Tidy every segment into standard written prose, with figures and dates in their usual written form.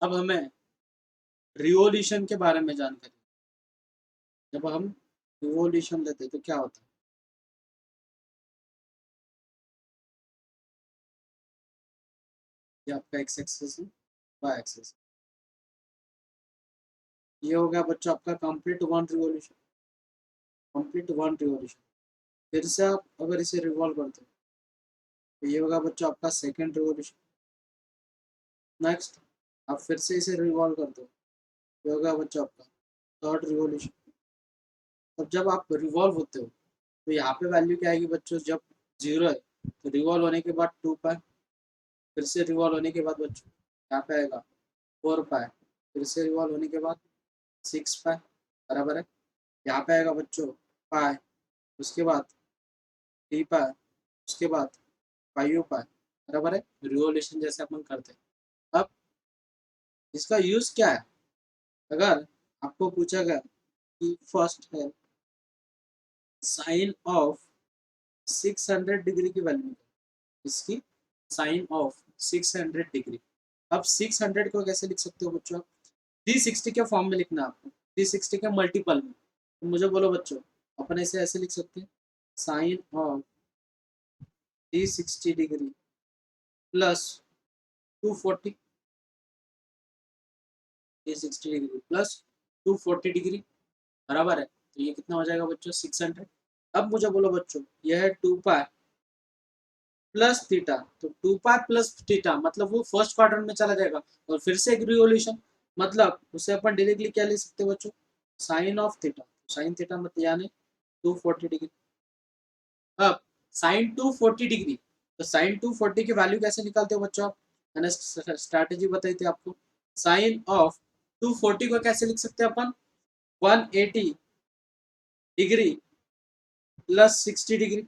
अब हमें रिवॉल्यूशन के बारे में जानकारी। जब हम रिवॉल्यूशन लेते हैं तो क्या होता है? ये आपका एक्स एक्सिस है, वाई एक्सिस। ये हो गया बच्चों आपका complete one revolution, complete one revolution. फिर से आप अगर इसे रिवॉल्व करते हो तो ये होगा बच्चों आपका सेकेंड रिवॉल्यूशन। नेक्स्ट आप फिर से इसे रिवॉल्व करते हो, ये होगा बच्चों आपका थर्ड रिवॉल्यूशन। तब जब आप रिवॉल्व होते हो तो यहाँ पे वैल्यू क्या आएगी बच्चों? जब जीरो है तो रिवॉल्व होने के बाद 2 पाई, फिर से रिवॉल्व होने के बाद बच्चों यहाँ पे आएगा 4 पाई, फिर से रिवॉल्व होने के बाद 6 पाई, बराबर है। यहाँ पे आएगा बच्चों पाई, उसके बाद 3 पाई, उसके बाद 5 पाई, बराबर है। रिवॉल्यूशन जैसे अपन करते हैं। अब इसका यूज क्या है? अगर आपको पूछा गया कि फर्स्ट है साइन ऑफ 600 डिग्री की वैल्यू, इसकी साइन ऑफ 600 डिग्री। अब 600 को कैसे लिख सकते हो बच्चों? आप 360 के फॉर्म में लिखना है आपको, 360 के मल्टीपल में। तो मुझे बोलो बच्चों, अपन इसे ऐसे लिख सकते हैं, sine of 360 degree plus 240, 360 degree plus 240 degree, बराबर है। तो ये कितना हो जाएगा बच्चों? 600। अब मुझे बोलो बच्चों, यह है 2 पाई प्लस थीटा, तो 2 पाई प्लस थीटा मतलब वो फर्स्ट क्वाड्रेंट में चला जाएगा और फिर से एक रिवोल्यूशन, मतलब उसे अपन डायरेक्टली क्या ले सकते हैं बच्चों? Sine of theta. Sine theta मतलब यानी 240 डिग्री। अब साइन 240 डिग्री, तो साइन 240 की वैल्यू कैसे निकालते हो बच्चों आप? मैंने स्ट्रैटेजी बताई थी आपको। साइन ऑफ 240 को कैसे लिख सकते हैं अपन? 180 डिग्री प्लस 60 डिग्री।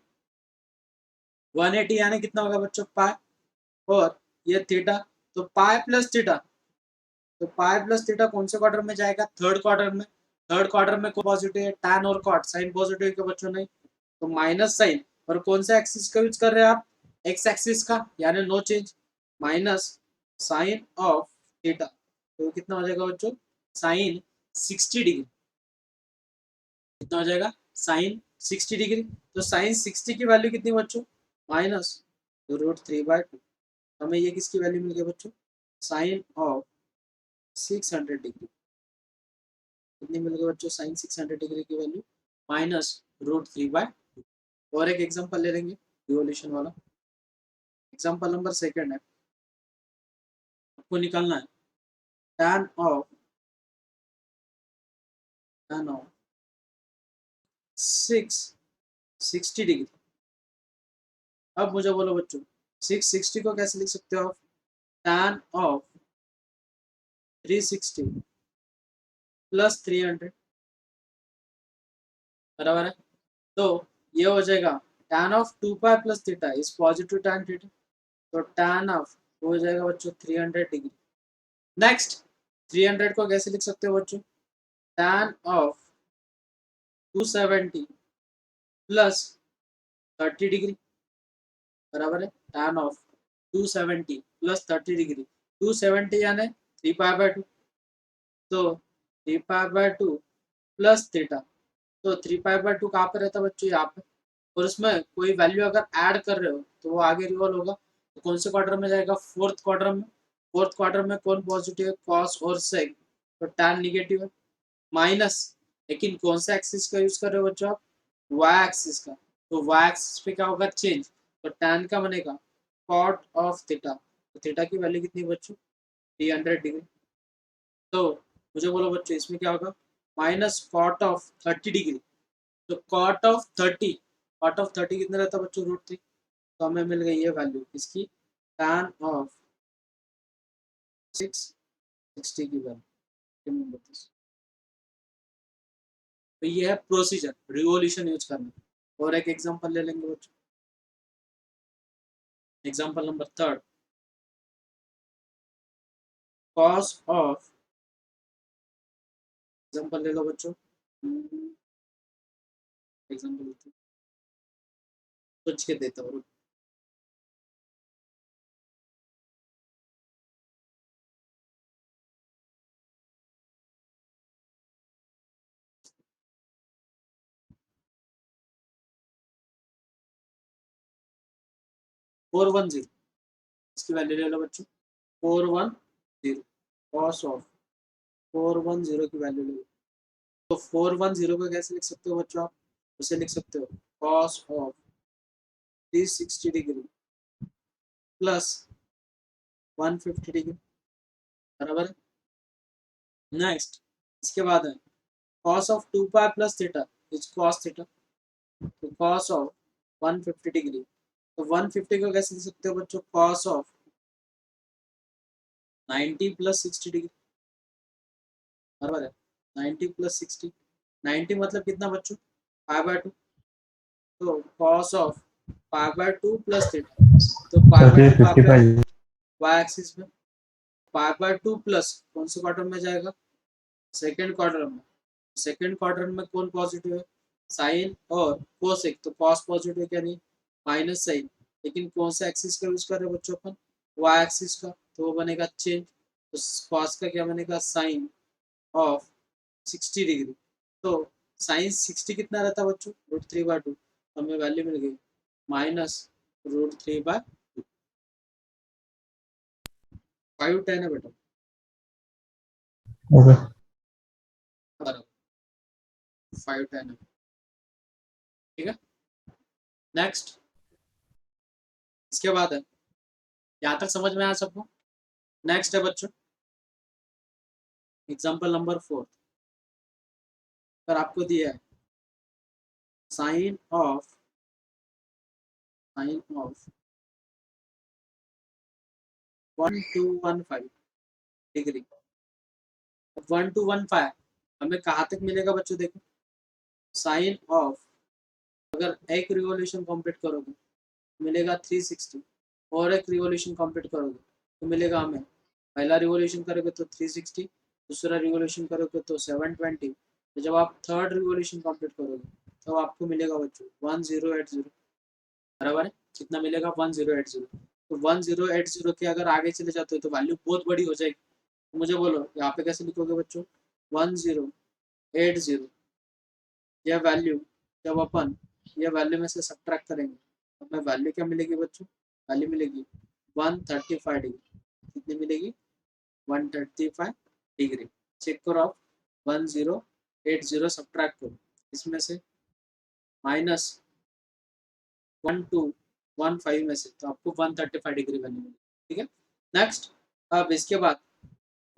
180 यानी कितना होगा बच्चों? पाई, और ये थीटा, तो पाई प्लस थीटा, तो पाई प्लस थीटा कौन से क्वार्टर में जाएगा? थर्ड क्वार्टर में। थर्ड क्वार्टर में कौन पॉजिटिव है? टैन और कॉट। साइन पॉजिटिव के बच्चों नहीं, तो माइनस साइन। और कौन सा एक्सिस का यूज कर रहे हैं आप? एक्स एक्सिस का, यानी no change. Minus sine of theta, तो कितना हो जाएगा बच्चों? Sine 60 degree. कितना हो जाएगा? Sign 60 degree. तो साइन 60 की वैल्यू कितनी बच्चों? माइनस √3/2। हमें ये किसकी वैल्यू मिल गई बच्चों? Sine of 600 degree. कितनी मिल गई बच्चों? साइन 600 डिग्री की वैल्यू -√3/2। और एक एग्जांपल ले लेंगे रिवोल्यूशन वाला। एग्जांपल नंबर सेकंड है, आपको निकालना है tan ऑफ 660 डिग्री। अब मुझे बोलो बच्चों, 660 को कैसे लिख सकते हो आप? tan ऑफ 360 प्लस 300, बराबर है। तो ये हो जाएगा tan of 2 pi plus theta is positive tan theta, तो tan ऑफ हो जाएगा बच्चों 300 डिग्री। नेक्स्ट 300 को कैसे लिख सकते हो बच्चों? tan ऑफ 270 प्लस 30 डिग्री, बराबर है। tan ऑफ 270 प्लस 30 डिग्री, 270 यानी 3 पाई/2, तो 3 पाई/2 प्लस थीटा, तो 3 पाई/2 कहाँ पे रहता है बच्चों? यहाँ पे। और उसमें कोई वैल्यू अगर ऐड कर रहे हो तो वो आगे रिवॉल्व होगा, तो कौन से क्वार्टर में जाएगा? फोर्थ क्वार्टर में। फोर्थ क्वार्टर में कौन पॉजिटिव है? कॉस और सेक, तो tan निगेटिव है। माइनस, लेकिन कौन सा एक्सिस का यूज कर रहे हो बच्चों आप? वाई एक्सिस का, तो वाई एक्सिस पे क्या होगा? चेंज, तो tan का बनेगा कॉट ऑफ थीटा, तो थीटा की वैल्यू कितनी बच्चों? 300 डिग्री। तो मुझे बोलो बच्चों, इसमें क्या होगा? माइनस कॉट ऑफ 30 डिग्री, तो कॉट ऑफ 30 कितना रहता है बच्चों? √3। तो हमें मिल गई ये वैल्यू इसकी, tan ऑफ 660 की वैल्यू। तो ये है प्रोसीजर रिवोल्यूशन यूज करना। और एक एग्जांपल ले लेंगे बच्चों, example number third, cos of, example ले लो बच्चों, एग्जांपल सोच के देता हूँ। 410, इसकी वैल्यू ले लो बच्चों 410 कॉस ऑफ 410 की वैल्यू ले लो। तो 410 को कैसे लिख सकते हो बच्चों आप, उसे लिख सकते हो cos of 360 degree plus 150 degree, बराबर है। नेक्स्ट इसके बाद है cos of 2 pi plus theta is cos theta, तो कॉस ऑफ 150 डिग्री, तो 150 को कैसे लिख सकते हो बच्चों कॉस ऑफ 90 प्लस 60 डिग्री, बराबर है। 90 प्लस 60, 90 मतलब कितना बच्चों π/2, तो कॉस ऑफ π/2 प्लस थीटा, तो π/2 कहाँ पे है y एक्सिस में, π/2 प्लस कौन से क्वाड्रेंट में जाएगा सेकंड क्वाड्रेंट में, सेकंड क्वाड्रेंट में कौन पॉजिटिव है साइन और कोसेक, तो कॉस पॉजिटिव क्या नहीं माइनस साइन, लेकिन कौन सा एक्सिस का यूज कर रहे हैं बच्चों अपन y एक्सिस का, तो वो बनेगा चेंज, तो कॉस का क्या बनेगा साइन ऑफ 60 डिग्री, तो साइन 60 कितना रहता है बच्चों √3/2, हमें वैल्यू मिल गई माइनस √3/2, 5 10 है बेटा, ओके बराबर 5 10 है, ठीक है। नेक्स्ट इसके बाद है, यहाँ तक समझ में आया सबको। नेक्स्ट है बच्चों एग्जाम्पल नंबर 4, अगर आपको दिया है साइन ऑफ 1215 डिग्री, 1215 हमें कहाँ तक मिलेगा बच्चों, देखो साइन ऑफ अगर एक रिवोल्यूशन कंप्लीट करोगे तो मिलेगा 360, और एक रिवोल्यूशन कंप्लीट करोगे तो मिलेगा हमें, पहला रिवोल्यूशन करोगे तो 360, दूसरा रिवोल्यूशन करोगे तो 720, तो जब आप थर्ड रिवोल्यूशन कंप्लीट करोगे तो आपको मिलेगा बच्चों 1080, बराबर है। कितना मिलेगा 1080, तो 1080 के अगर आगे चले जाते हो तो वैल्यू बहुत बड़ी हो जाएगी, तो मुझे बोलो यहाँ पे कैसे लिखोगे बच्चों 1080, यह वैल्यू जब अपन यह वैल्यू में से सब्ट्रैक्ट करेंगे तो हमें वैल्यू क्या मिलेगी बच्चों, वैल्यू मिलेगी 135 डिग्री, कितनी मिलेगी 135 डिग्री। चेक करो आप 1080 सब्ट्रैक्ट करो, इसमें से माइनस 1215 में से, तो आपको 135 डिग्री वैल्यू मिलेगी, ठीक है। नेक्स्ट अब इसके बाद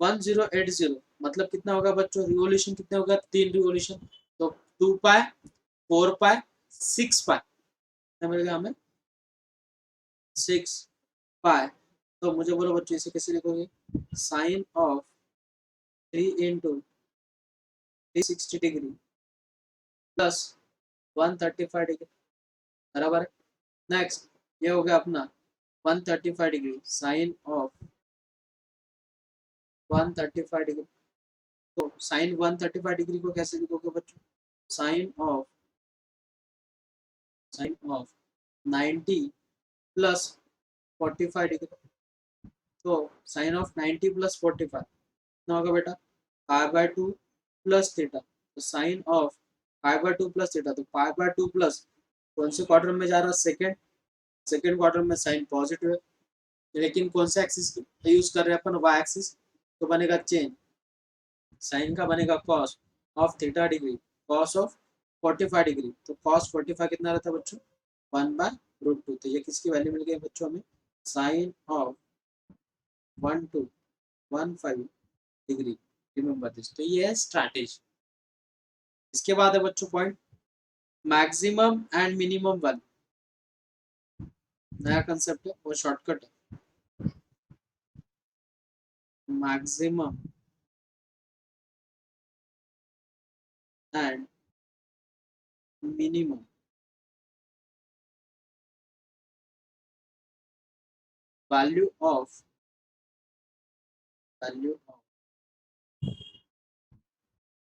1080 मतलब कितना होगा बच्चों, रिवोल्यूशन कितने होगा 3 रिवोल्यूशन, तो 2 पाई 4 पाई 6 पाई, कितना मिलेगा हमें 6 पाई, तो मुझे बोलो बच्चों इसे कैसे लिखोगे sine of 3 into 360 degree plus 135 degree, बराबर है। नेक्स्ट ये हो गया अपना 135 डिग्री साइन ऑफ 135 डिग्री, तो साइन 135 डिग्री को कैसे लिखोगे बच्चों साइन ऑफ 90 प्लस 45 डिग्री, तो साइन ऑफ 90 प्लस 45 कितना होगा बेटा π/2 प्लस थीटा, तो साइन ऑफ π/2 प्लस थीटा, तो π/2 प्लस कौन से क्वार्टर में जा रहा है सेकेंड क्वार्टर में साइन पॉजिटिव है, लेकिन कौन सा एक्सिस यूज कर रहे हैं अपन y एक्सिस, तो बनेगा चेंज, साइन का बनेगा cos of theta degree cos of 45 degree, तो कॉस 45 कितना रहता है बच्चों 1/√2, तो ये किसकी वैल्यू मिल गई बच्चों हमें sine of 1215 degree, remember this, तो ये है स्ट्रैटेजी। इसके बाद है बच्चों point maximum and minimum value, नया कंसेप्ट है और शॉर्टकट है, maximum and minimum value of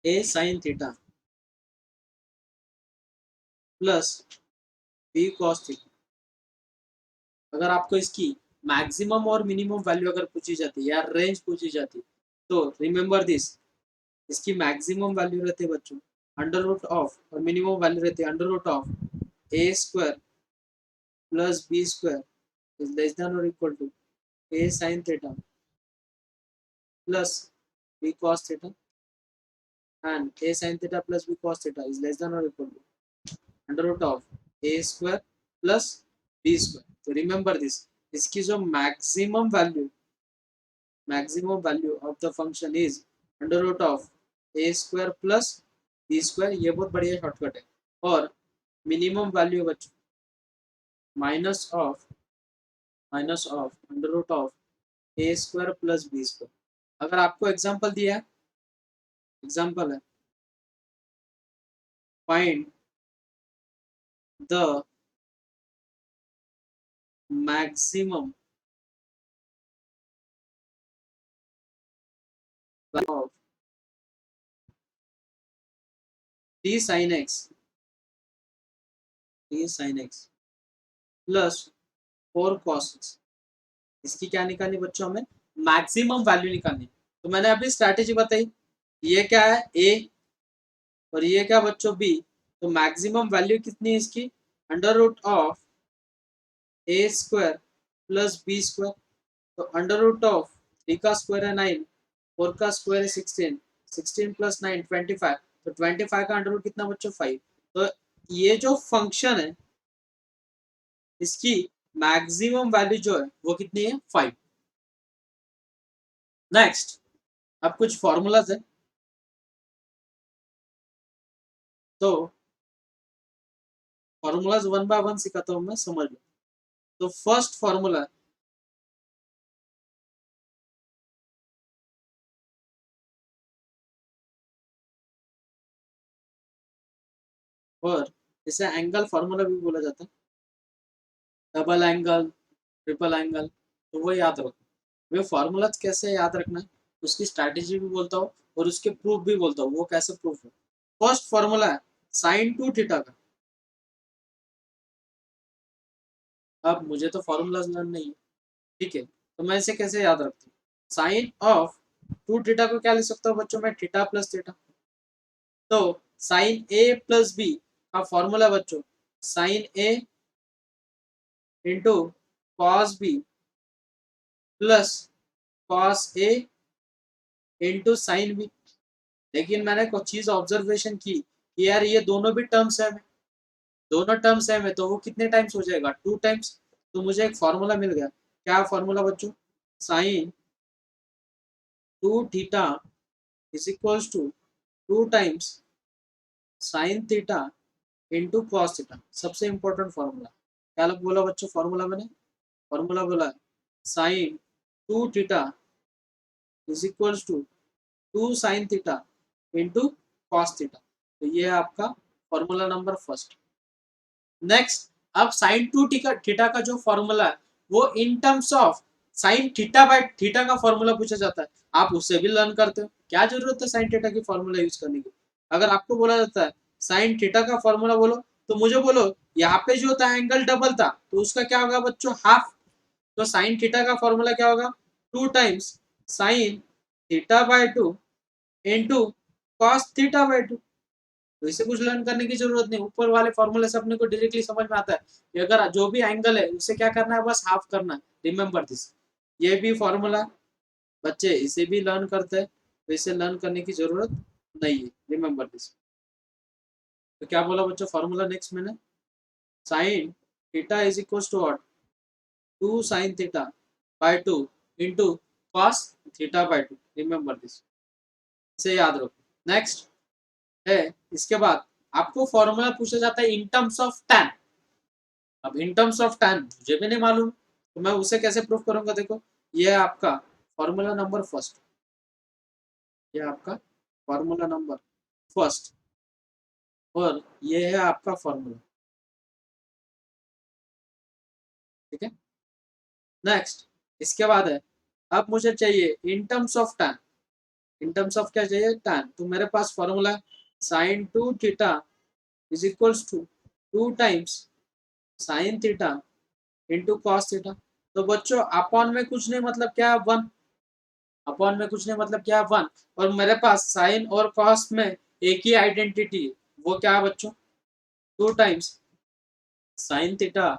A sine theta plus B cos theta, अगर आपको इसकी मैक्सिमम और मिनिमम वैल्यू अगर पूछी जाती या रेंज पूछी जाती तो रिमेंबर दिस, इसकी मैक्सिमम वैल्यू रहती है बच्चों अंडर रूट ऑफ और मिनिमम वैल्यू रहती है under root of A square plus B square is less than और equal to a sine theta plus B cos theta and a sin theta plus b cos theta is less than or equal to under root of a square plus b square. तो remember this, इसकी जो maximum value of the function is under root of a square plus b square. ये बहुत बढ़िया shortcut है. और minimum value बच्चों minus of under root of A square plus B square. अगर आपको एग्जांपल दिया है, एग्जांपल है find the maximum of t sin x plus 4 cos x. इसकी क्या निकालनी बच्चों, हमें मैक्सिमम वैल्यू निकालनी. तो मैंने अभी स्ट्रैटेजी बताई, ये क्या है a और ये क्या बच्चों b. तो मैक्सिमम वैल्यू कितनी है इसकी, under root of A square plus B square. तो अंडर रूट ऑफ 3 का स्क्वायर है 9, 4 का स्क्वायर है 16, 16 प्लस 9 25. तो 25 का अंडर रूट कितना बच्चों 5. तो ये जो फंक्शन है इसकी मैक्सिमम वैल्यू जो है वो कितनी है 5. नेक्स्ट अब कुछ फॉर्मूलाज है, तो फॉर्मूलाज 1 बाय 1 सिखाता हूं मैं, समझ लो. तो फर्स्ट फॉर्मूला और इसे एंगल फार्मूला भी बोला जाता है, डबल एंगल, ट्रिपल एंगल. तो वो याद रखो. वे फार्मूलाज कैसे याद रखना है उसकी स्ट्रैटेजी भी बोलता हूँ और उसके प्रूफ भी बोलता हूँ, वो कैसे प्रूफ है. फर्स्ट फॉर्मूला है साइन 2 थीटा का. अब मुझे तो फॉर्मूलाज लर्न नहीं है, ठीक है, तो मैं इसे कैसे याद रखता हूँ. साइन ऑफ 2 थीटा को क्या लिख सकता हूँ बच्चों, मैं थीटा प्लस थीटा. तो साइन ए प्लस बी का फॉर्मूला बच्चों sine a into cos b plus cos a into sine b. लेकिन मैंने कुछ चीज ऑब्जर्वेशन की कि यार ये दोनों भी टर्म्स है, दोनों टर्म सेम है, तो वो कितने टाइम्स हो जाएगा 2 टाइम्स. तो मुझे एक फॉर्मूला मिल गया. क्या फॉर्मूला बच्चों, sine 2 theta is equals to 2 times sine theta into cos theta. सबसे इंपॉर्टेंट फॉर्मूला क्या लोग बोला बच्चों, फॉर्मूला मैंने फॉर्मूला बोला sine 2 theta is equals to 2 sine theta into cos theta. तो ये है आपका फॉर्मूला नंबर फर्स्ट. नेक्स्ट अब साइन 2 थीटा का जो फॉर्मूला है वो in terms of sine theta by theta का फॉर्मूला पूछा जाता है. आप उससे भी लर्न करते हो, क्या जरूरत है साइन थीटा की फॉर्मूला यूज करने की. अगर आपको बोला जाता है साइन थीटा का फॉर्मूला बोलो, तो मुझे बोलो यहाँ पे जो था एंगल डबल था तो उसका क्या होगा बच्चों, हाफ. तो साइन थीटा का फॉर्मूला क्या होगा, 2 times sine theta by 2 into cos theta by 2. तो इसे कुछ लर्न करने की जरूरत नहीं, ऊपर वाले फॉर्मूले से अपने को डायरेक्टली समझ में आता है कि अगर जो भी एंगल है उसे क्या करना है, बस हाफ करना है. Remember this. ये भी फॉर्मूला बच्चे इसे भी लर्न करते हैं, तो इसे लर्न करने की जरूरत नहीं है. Remember this. तो क्या बोला बच्चों फॉर्मूला नेक्स्ट मैंने, sine theta is equal to what, 2 sine theta by 2 into cos theta by 2. Remember this, इसे याद रखो. नेक्स्ट है इसके बाद आपको फॉर्मूला पूछा जाता है इन टर्म्स ऑफ tan. अब इन टर्म्स ऑफ tan मुझे भी नहीं मालूम, तो मैं उसे कैसे प्रूफ करूंगा. देखो ये है आपका फॉर्मूला नंबर फर्स्ट, ये आपका फॉर्मूला नंबर फर्स्ट और ये है आपका फॉर्मूला. ठीक है. नेक्स्ट इसके बाद है, अब मुझे चाहिए in terms of tan. In terms of क्या चाहिए, tan. तो मेरे पास formula sine 2 theta is equals to 2 times sine theta into cos theta. तो बच्चों अपॉन में कुछ नहीं मतलब क्या है 1, अपॉन में कुछ नहीं मतलब क्या है 1. और मेरे पास साइन और कॉस में एक ही आइडेंटिटी है, वो क्या है बच्चों 2 times sine theta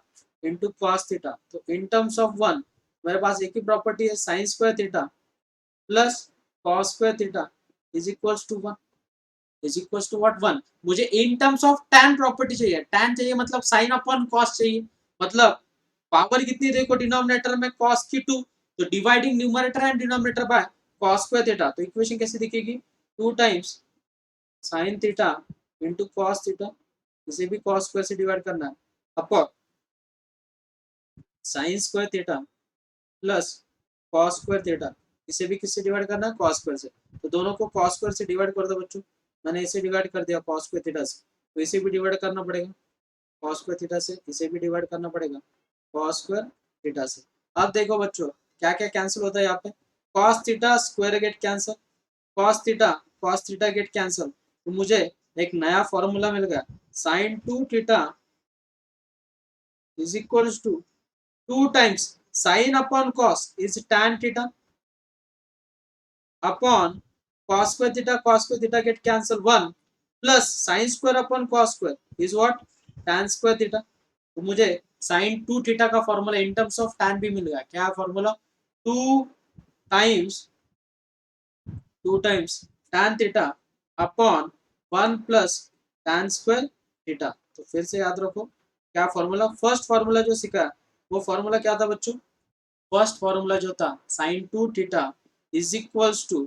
into cos theta. तो इन टर्म्स ऑफ वन मेरे पास एक ही प्रॉपर्टी है, sine square theta plus cos square theta is equals to one, is equals to what, one. मुझे in terms of tan property चाहिए, tan चाहिए मतलब साइन अपॉन कॉस चाहिए, मतलब पावर कितनी देखो डिनोमिनेटर में cos की 2, तो dividing numerator and denominator by cos square theta. तो इक्वेशन कैसे दिखेगी, 2 times sin theta into cos theta, इसे भी cos स्क्वायर से डिवाइड करना है, upon sin square theta plus cos square theta, इसे भी किससे डिवाइड करना है, cos स्क्वायर से। तो दोनों को cos स्क्वायर से डिवाइड कर दो बच्चों, मैंने इसे डिवाइड कर दिया cos स्क्वायर थीटा से, तो इसे भी डिवाइड करना पड़ेगा cos स्क्वायर थीटा से, इसे भी डिवाइड करना पड़ेगा cos स्क्वायर थीटा से। अब देखो बच्चों क्या क्या कैंसिल होता है यहाँ पे, cos theta square get cancel, cos theta get cancel, तो मुझे एक नया फॉर्मूला मिल गया, sin 2 theta is equals to 2 times sin upon cos is tan theta upon cos square theta get cancel 1 plus sin square upon cos square is what, tan square theta. तो मुझे sin 2 theta का formula in terms of tan भी मिल गया, क्या formula, 2 times 2 times tan theta upon 1 plus tan square theta. तो फिर से याद रखो क्या फॉर्मूला, फर्स्ट फॉर्मूला जो सीखा वो फॉर्मूला क्या था बच्चों, फर्स्ट फॉर्मूला जो था sin 2 theta is equals to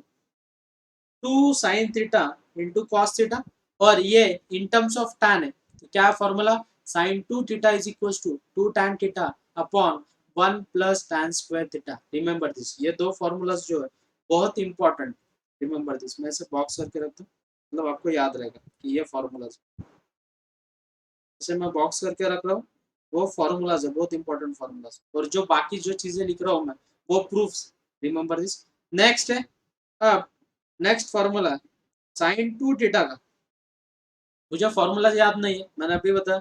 2 sin theta into cos theta, और ये इन टर्म्स ऑफ tan है, तो क्या formula, sin 2 theta is equals to 2 tan theta upon 1 plus tan square theta. Remember this, ये दो formulas जो है बहुत इंपॉर्टेंट, रिमेंबर दिस, मैं इसे बॉक्स करके रखता हूँ, मतलब आपको याद रहेगा कि ये फॉर्मूलाज, इसे मैं बॉक्स करके रख रहा हूँ, वो फॉर्मूलाज है, बहुत इंपॉर्टेंट फॉर्मूलाज, और जो बाकी जो चीजें लिख रहा हूँ मैं वो प्रूफ्स, रिमेंबर दिस। नेक्स्ट है, अब नेक्स्ट फॉर्मूला साइन 2 थीटा का, मुझे फॉर्मूला याद नहीं है, मैंने अभी बताया,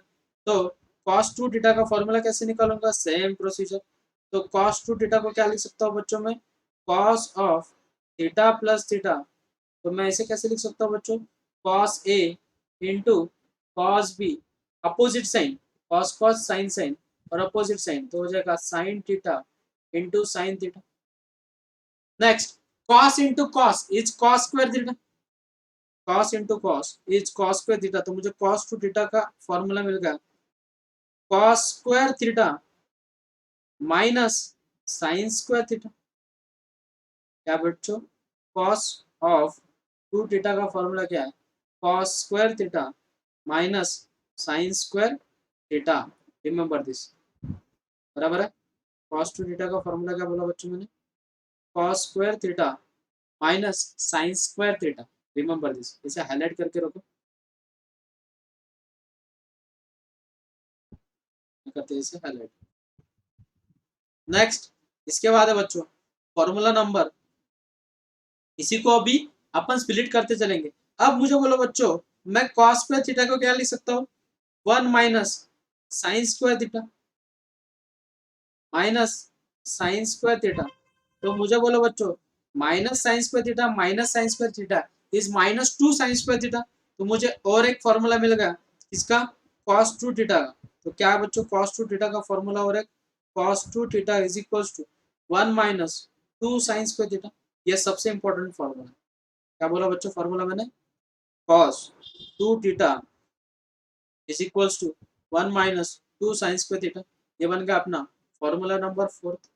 तो cos 2 थीटा का फॉर्मूला कैसे निकालूंगा, सेम प्रोसीजर। तो cos 2 थीटा को क्या लिख सकता हूँ बच्चों में, cos of theta plus theta, तो मैं इसे कैसे लिख सकता हूँ बच्चों, cos a into cos b, opposite sine, cos cos sine sine और अपोजिट साइन, तो हो जाएगा sine theta into sine theta. Next cos into cos is cos square theta, cos into cos is cos square theta, तो मुझे cos 2 theta का formula मिल गया, cos square theta minus sine square theta, क्या बच्चों, cos ऑफ 2 थीटा का formula क्या है, cos square theta minus sine square theta, remember this, बराबर है। cos 2 थीटा का फॉर्मूला क्या बोला बच्चों मैंने, cos square theta minus sine square theta, remember this, इसे हाईलाइट करके रखो, करते हैं इसे हाईलाइट। नेक्स्ट इसके बाद है बच्चों फॉर्मूला नंबर, इसी को अभी अपन स्प्लिट करते चलेंगे। अब मुझे बोलो बच्चों, मैं cos स्क्वायर थीटा को क्या लिख सकता हूँ, 1 minus sine square theta minus sine square theta, तो मुझे बोलो बच्चों minus sine square theta minus sine square theta is minus 2 sine square theta, तो मुझे और एक फॉर्मूला मिल गया इसका cos 2 थीटा का, तो क्या है बच्चों, cos 2 थीटा का फॉर्मूला और एक cos 2 theta is equals to 1 minus 2 sine square theta, ये सबसे इंपॉर्टेंट फॉर्मूला है। क्या बोला बच्चों फॉर्मूला मैंने, cos 2 theta is equals to 1 minus 2 sine square theta, ये बन गया अपना फॉर्मूला नंबर फोर्थ,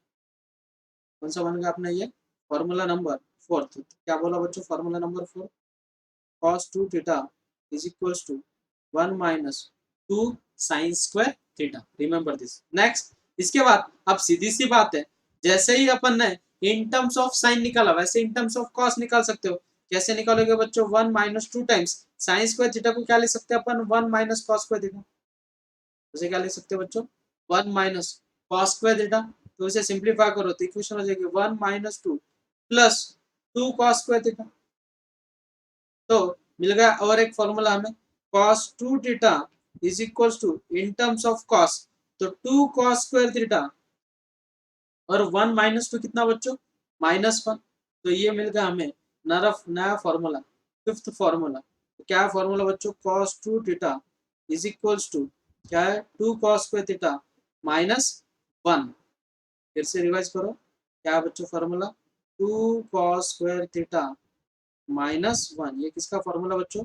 कौन सा बन गया अपना ये, फॉर्मूला नंबर फोर्थ। क्या बोला बच्चों formula number four, cos 2 theta is equals to 1 minus 2 sine square theta, remember this. Next इसके बाद अब सीधी सी बात है, जैसे ही अपन ने इन टर्म्स ऑफ साइन निकाला वैसे इन टर्म्स ऑफ कॉस निकाल सकते हो, कैसे निकालोगे बच्चों, 1 minus 2 times sign square theta को क्या लिख सकते हैं अपन, 1 माइनस कॉस स्क्वायर थीटा, उसे क्या लिख सकते हो बच्चों, 1 माइनस कॉस स्क्वायर थीटा, तो इसे सिंप्लीफाई करो तो इक्वेशन हो जाएगी 1 minus 2 plus 2 cos square theta, तो मिल गया और एक फॉर्मूला हमें, cos 2 theta is equals to in terms of cos, तो 2 cos स्क्वायर थीटा और 1 माइनस 2 कितना बच्चों, -1, तो ये मिल गया हमें नया फॉर्मूला, फिफ्थ फॉर्मूला। तो क्या है फॉर्मूला बच्चों, cos 2 theta is equals to क्या है, 2 cos स्क्वायर थीटा -1। फिर से रिवाइज करो, क्या बच्चों फॉर्मूला, 2 cos स्क्वायर थीटा -1। ये किसका फॉर्मूला बच्चों,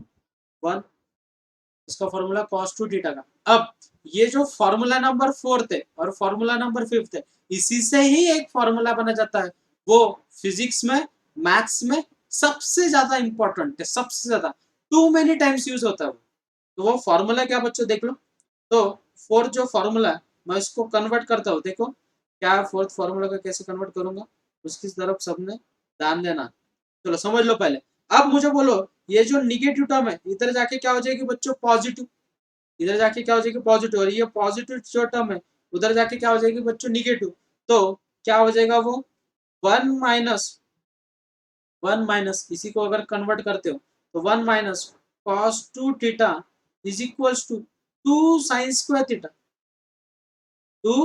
1, इसका फॉर्मूला cos 2 थीटा का। अब ये जो फॉर्मूला नंबर 4 है और फॉर्मूला नंबर 5 है, इसी से ही एक फॉर्मूला बना जाता है, वो फिजिक्स में, मैथ्स में सबसे ज्यादा इंपॉर्टेंट है, सबसे ज्यादा टू मेनी टाइम्स यूज होता है। तो वो फॉर्मूला क्या बच्चों देख लो। तो फोर्थ जो फॉर्मूला है मैं इसको कन्वर्ट करता हूँ, देखो क्या फोर्थ फॉर्मूला का कैसे कन्वर्ट करूंगा, उसकी तरफ सबने ध्यान देना। चलो समझ लो पहले। अब मुझे बोलो, ये जो निगेटिव टर्म है इधर जाके क्या हो जाएगी बच्चों, पॉजिटिव। इधर जाके क्या हो जाएगी, पॉजिटिव। और ये पॉजिटिव जो टर्म है उधर जाके क्या हो जाएगी बच्चों, निगेटिव। तो क्या हो जाएगा वो, 1 माइनस इसी को अगर कन्वर्ट करते हो तो 1 - cos 2 theta is equals to 2 sin² theta. 2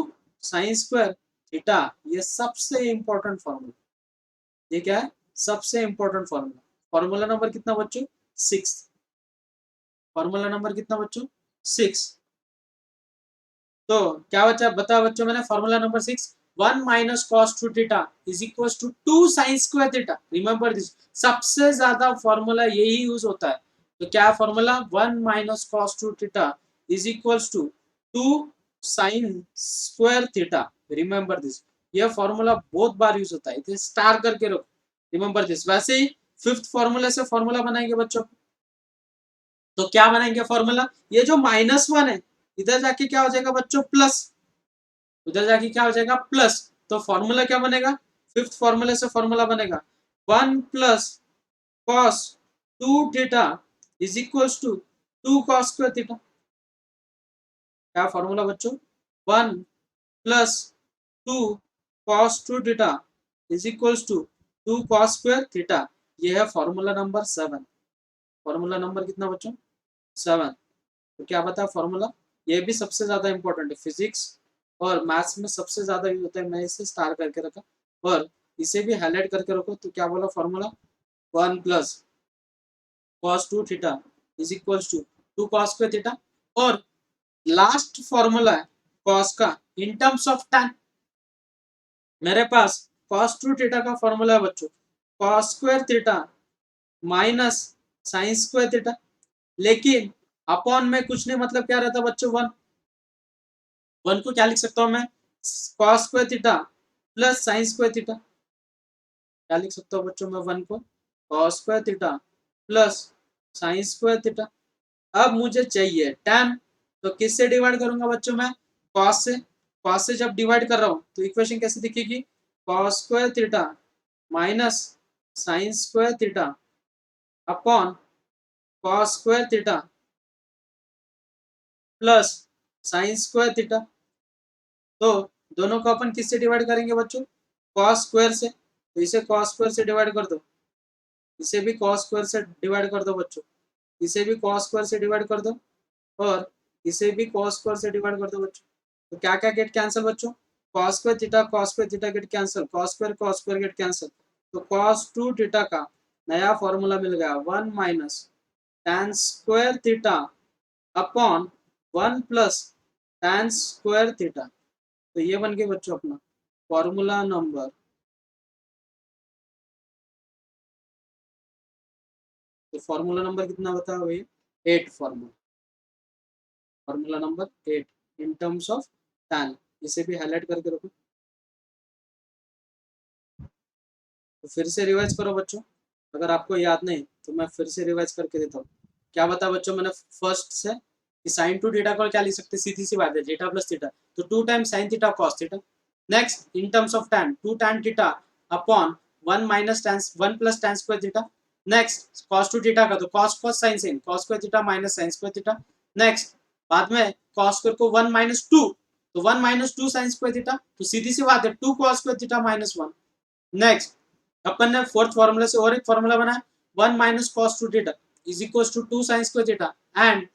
sin²थीटा, ये सबसे इंपॉर्टेंट फॉर्मूला। ये क्या है, सबसे इंपॉर्टेंट फॉर्मूला। फॉर्मूला नंबर कितना बच्चों, 6। फॉर्मूला नंबर कितना बच्चों, 6। तो क्या बचा, बता बच्चों मैंने formula number 6, 1 - cos 2 theta is equal to 2 sin² theta. Remember this, सबसे ज्यादा फॉर्मूला यही यूज होता है। तो क्या formula, 1 - cos 2 theta is equal to 2 sin² theta. Remember this, यह फॉर्मूला बहुत बार यूज होता है, इसे स्टार करके रखो। Remember this. वैसे ही फिफ्थ फॉर्मूला से फॉर्मूला बनाएंगे बच्चों, तो क्या बनाएंगे फॉर्मूला, ये जो -1 है इधर जाके क्या हो जाएगा बच्चों, प्लस। उधर जाके क्या हो जाएगा, प्लस। तो फॉर्मूला क्या बनेगा, फिफ्थ फॉर्मूले से फॉर्मूला बनेगा 1 + cos 2 theta is equal to 2 cos² theta. क्या फॉर्मूला बच्चों, 1 + 2 cos 2 theta is equal to 2 cos²थीटा। ये है फॉर्मूला नंबर 7। फॉर्मूला नंबर कितना बच्चों, 7। तो क्या बता फॉर्मूला, ये भी सबसे ज्यादा इंपॉर्टेंट है, फिजिक्स और मैथ्स में सबसे ज्यादा यूज होता है। मैं इसे स्टार करके रखा और इसे भी हाईलाइट करके रखो। तो क्या बोला formula, 1 + cos 2 theta is equal to 2 cos²थीटा। और लास्ट फॉर्मूला है cos का इन टर्म्स ऑफ tan। मेरे पास cos 2 थीटा का फॉर्मूला है बच्चों, cos² थीटा -sin²थीटा। लेकिन अपॉन में कुछ नहीं, मतलब क्या रहता बच्चों, 1। 1 को क्या लिख सकता हूं मैं, cos² थीटा प्लस sin²थीटा। क्या लिख सकता हूँ बच्चों मैं, 1 को cos²थीटा प्लस sin²थीटा। अब मुझे चाहिए tan, तो किससे डिवाइड करूंगा बच्चों मैं, cos से। cos से जब डिवाइड कर रहा हूं तो इक्वेशन कैसे दिखेगी, cos² थीटा माइनस sin²थीटा अपॉन cos²थीटा प्लस sin²थीटा। तो दोनों को अपन किससे डिवाइड करेंगे बच्चों, cos² से। तो इसे cos² से डिवाइड कर दो, इसे भी cos² से डिवाइड कर दो बच्चों, इसे भी cos² से डिवाइड कर दो और इसे भी cos² से डिवाइड कर दो बच्चों। तो क्या क्या गेट कैंसिल बच्चों, cos² theta get cancel, cos² gate cancel. तो cos 2 थीटा का नया फॉर्मूला मिल गया, 1 - tan² theta upon 1 + tan² theta. तो ये बन गए बच्चों अपना फॉर्मूला नंबर, तो फॉर्मूला नंबर कितना बताओ भैया, 8 formula. Formula number 8 in terms of tan। इसे भी हाईलाइट करके रखो। तो फिर से रिवाइज करो बच्चों, अगर आपको याद नहीं तो मैं फिर से रिवाइज करके देता हूँ। क्या बता बच्चों मैंने फर्स्ट से कि sin 2 थीटा को क्या लिख सकते, सीधी सी बात है, थीटा प्लस थीटा। तो 2 times sin theta cos theta. Next in terms of tan, 2 tan theta upon 1 + tan² theta. Next cos 2 theta का तो cos sin theta minus sin² theta. Next बाद में cos² को 1 - 2, तो 1 - 2 sin² थीटा। तो सीधी सी बात है 2 cos² थीटा -1। नेक्स्ट अपन ने फोर्थ फॉर्मूला से और एक फॉर्मूला बनाया, 1 - cos 2 theta is equal to 2 sin² theta and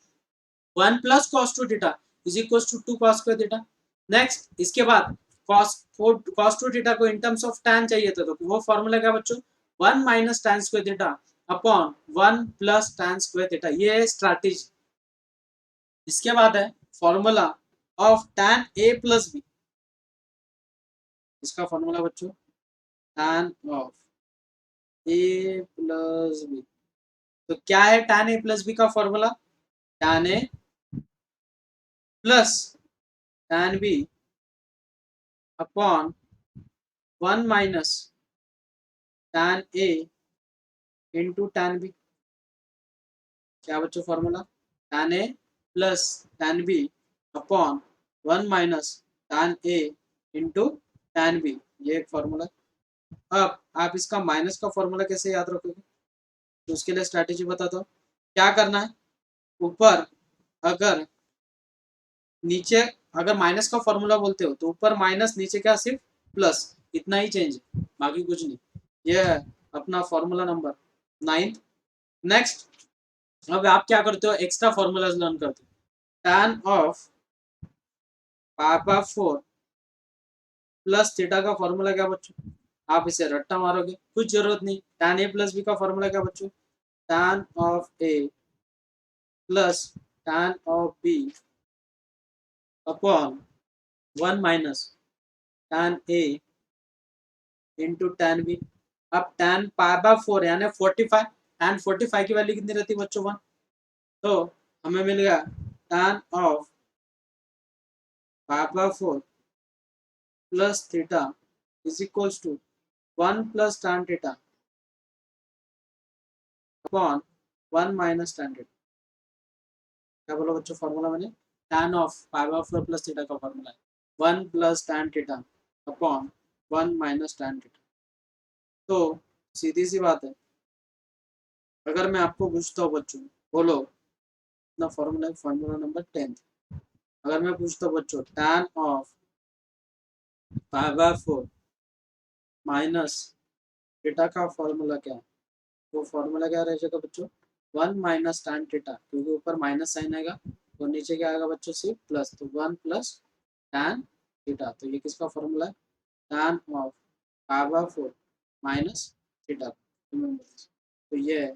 1 + cos 2 theta is equal to 2 cos² theta. Next इसके बाद cos 2 थीटा को इन टर्म्स ऑफ tan चाहिए था, तो वो फॉर्मूला क्या बच्चों, 1 - tan² theta upon 1 + tan² theta. ये है स्ट्रैटेजी। इसके बाद है formula of tan a plus B, इसका फॉर्मूला बच्चों tan of a plus B. तो क्या है tan a प्लस बी का formula? tan a plus tan b upon 1 minus tan a into tan b। क्या बच्चों formula? tan a plus tan b upon 1 minus tan a into tan b, ये एक formula. अब आप इसका minus का formula कैसे याद रखोगे? तो उसके लिए स्ट्रैटेजी बताता हूँ। क्या करना है, ऊपर अगर नीचे अगर माइनस का फॉर्मूला बोलते हो तो ऊपर माइनस, नीचे क्या सिर्फ प्लस, इतना ही चेंज है, बाकी कुछ नहीं। ये है अपना फॉर्मूला नंबर 9। नेक्स्ट, अब आप क्या करते हो, एक्स्ट्रा फॉर्मूलाज लर्न करते हो। tan ऑफ पापा 4 प्लस थीटा का फॉर्मूला क्या बच्चों? आप इसे रट्टा मारोगे, कुछ जरूरत नहीं। tan a प्लस बी का फॉर्मूला क्या बच्चों? tan of a plus tan of b upon 1 minus tan a into tan b। अब tan पाई बाय 4 यानी 45, tan 45 की वैल्यू कितनी रहती है बच्चों? 1। तो हमें मिल गया tan of pi by 4 plus theta is equals to 1 plus tan theta upon 1 minus tan theta. क्या बोला बच्चों फॉर्मूला मैंने? tan of pi by 4 plus theta का फॉर्मूला है 1 plus tan theta upon 1 minus tan theta. तो सीधी सी बात है, अगर मैं आपको पूछता हूँ बच्चों, बोलो अपना फॉर्मूला, फॉर्मूला नंबर 10। अगर मैं पूछता हूँ बच्चों tan of pi by 4 minus theta का फॉर्मूला क्या है, तो फॉर्मूला क्या रह जाएगा बच्चों? 1 माइनस tan थीटा, क्योंकि ऊपर माइनस साइन आएगा और नीचे क्या आएगा बच्चों? सिर्फ प्लस, तो 1 प्लस tan थीटा। तो ये किसका फॉर्मूला है? tan of pi by 4 minus theta. तो ये है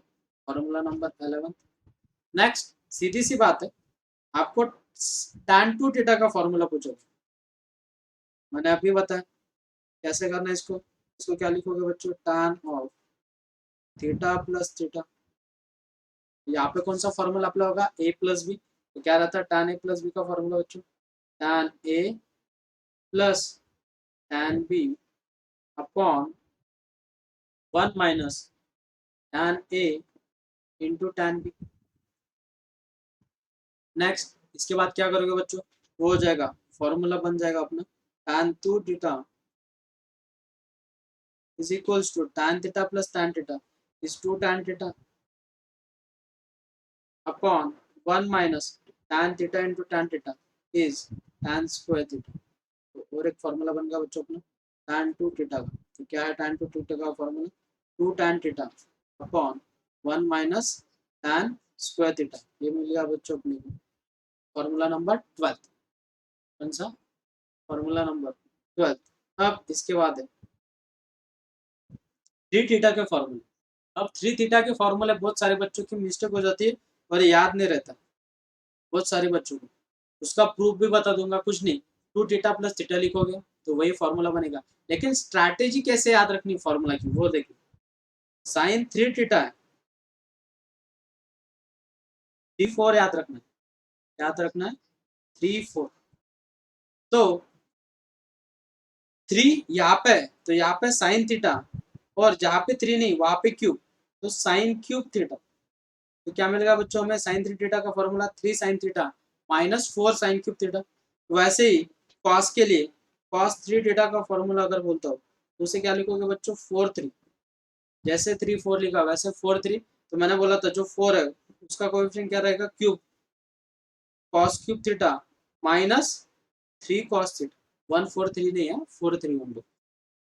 फॉर्मूला नंबर 11। नेक्स्ट, सीधी सी बात है, आपको tan 2 थीटा का फॉर्मूला पूछो, मैंने अभी बताया कैसे करना है इसको। इसको क्या लिखोगे बच्चों? tan of theta plus theta. यहाँ पे कौन सा फॉर्मूला अप्लाई होगा? a plus B. तो क्या रहता है tan a प्लस बी का फॉर्मूला बच्चों? tan a plus tan b upon 1 minus tan a into tan b। Next, इसके बाद क्या करोगे बच्चों? वो हो जाएगा, फॉर्मूला बन जाएगा अपना tan 2 theta is equals to tan theta plus tan theta is 2 tan theta upon 1 minus tan theta into tan theta is tan square theta। तो और एक फॉर्मूला बन गया बच्चों अपना tan 2 थीटा का। तो क्या है tan 2 थीटा का formula? 2 tan theta upon 1 minus tan square theta. ये मिल गया बच्चों अपने को फॉर्मूला नंबर 12। कौन सा? Formula number 12। अब इसके बाद है 3 थीटा के फॉर्मूले। अब 3 थीटा के फॉर्मूले बहुत सारे बच्चों की मिस्टेक हो जाती है और याद नहीं रहता बहुत सारे बच्चों को। उसका प्रूफ भी बता दूंगा, कुछ नहीं, 2 थीटा प्लस थीटा लिखोगे तो वही फॉर्मूला बनेगा। लेकिन स्ट्रैटेजी कैसे याद रखनी फॉर्मूला की, वो देखिए। साइन 3 थीटा है, 3 4 याद रखना है, याद रखना है 3 4। तो 3 यहाँ पे है, तो यहाँ पे साइन थीटा, और जहाँ पे 3 नहीं वहां पे क्यूब, तो साइन क्यूब थीटा। तो क्या मिलेगा बच्चों हमें? साइन 3 थीटा का formula 3 sine theta minus 4 sine cube theta. वैसे ही कॉस के लिए कॉस 3 थीटा का फॉर्मूला अगर बोलता हो तो उसे क्या लिखोगे बच्चों? 4 3। जैसे 3 4 लिखा वैसे 4 3। तो मैंने बोला था जो 4 है उसका कोएफिशिएंट क्या रहेगा? Cube, cos cube theta minus 3 cos theta. 1 4 3 नहीं है, 4 3 होंगे,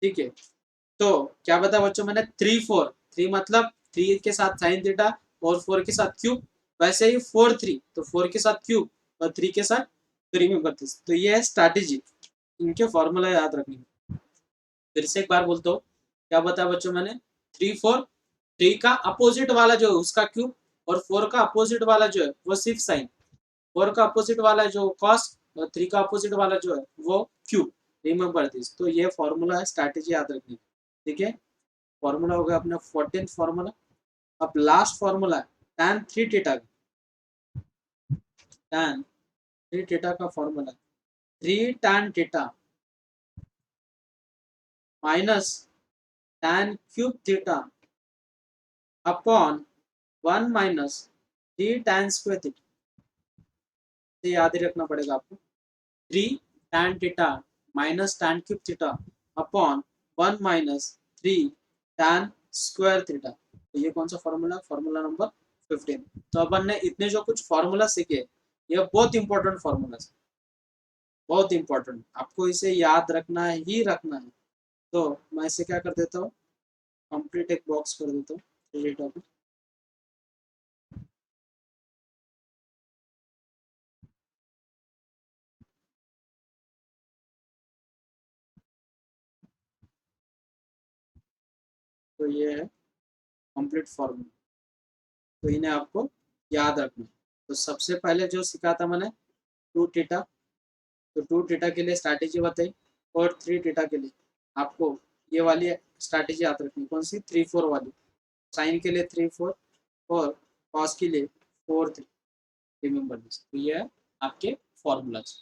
ठीक है। तो क्या बता बच्चों मैंने? 3 4, 3 मतलब 3 के साथ साइन थीटा और 4 के साथ क्यूब। वैसे ही 4 3, तो 4 के साथ क्यूब और 3 के साथ 3 में 32। तो ये है स्ट्रैटेजी, इनके फॉर्मूला याद रखने। फिर से एक बार बोलता हूँ, क्या बताया बच्चों मैंने? 3 4, 3 का अपोजिट वाला जो है उसका क्यूब, और 4 का अपोजिट वाला जो है वो सिर्फ साइन, 4 का अपोजिट वाला जो कॉस, और 3 का अपोजिट वाला जो है वो Q। Remember this. तो ये फॉर्मूला है, स्ट्रैटेजी याद रखनी। ठीक है, फॉर्मूला हो गया अपना 14th फॉर्मूला। अब लास्ट फॉर्मूला है tan 3 थीटा का। tan 3 थीटा का formula 3 tan theta minus tan cube theta upon 1 minus 3 tan square theta. ये याद ही रखना पड़ेगा आपको। 3 tan theta minus tan cube theta upon 1 minus 3 tan square theta. तो ये कौन सा फॉर्मूला? Formula number 15। तो अपन ने इतने जो कुछ फॉर्मूला सीखे, ये बहुत इंपॉर्टेंट फॉर्मूला है, बहुत इंपॉर्टेंट, आपको इसे याद रखना ही रखना है। तो मैं इसे क्या कर देता हूँ, कंप्लीट एक बॉक्स कर देता हूँ डेटा को। तो ये है कंप्लीट फॉर्मूला। तो इन्हें आपको याद रखना है। तो सबसे पहले जो सिखा था मैंने 2 थीटा, तो 2 थीटा के लिए स्ट्रैटेजी बताई, और 3 थीटा के लिए आपको ये वाली स्ट्रैटेजी याद रखनी। कौन सी? 3-4 वाली। साइन के लिए 3-4 और कॉस के लिए 4-3। Remember this. तो ये है आपके फॉर्मूलाज।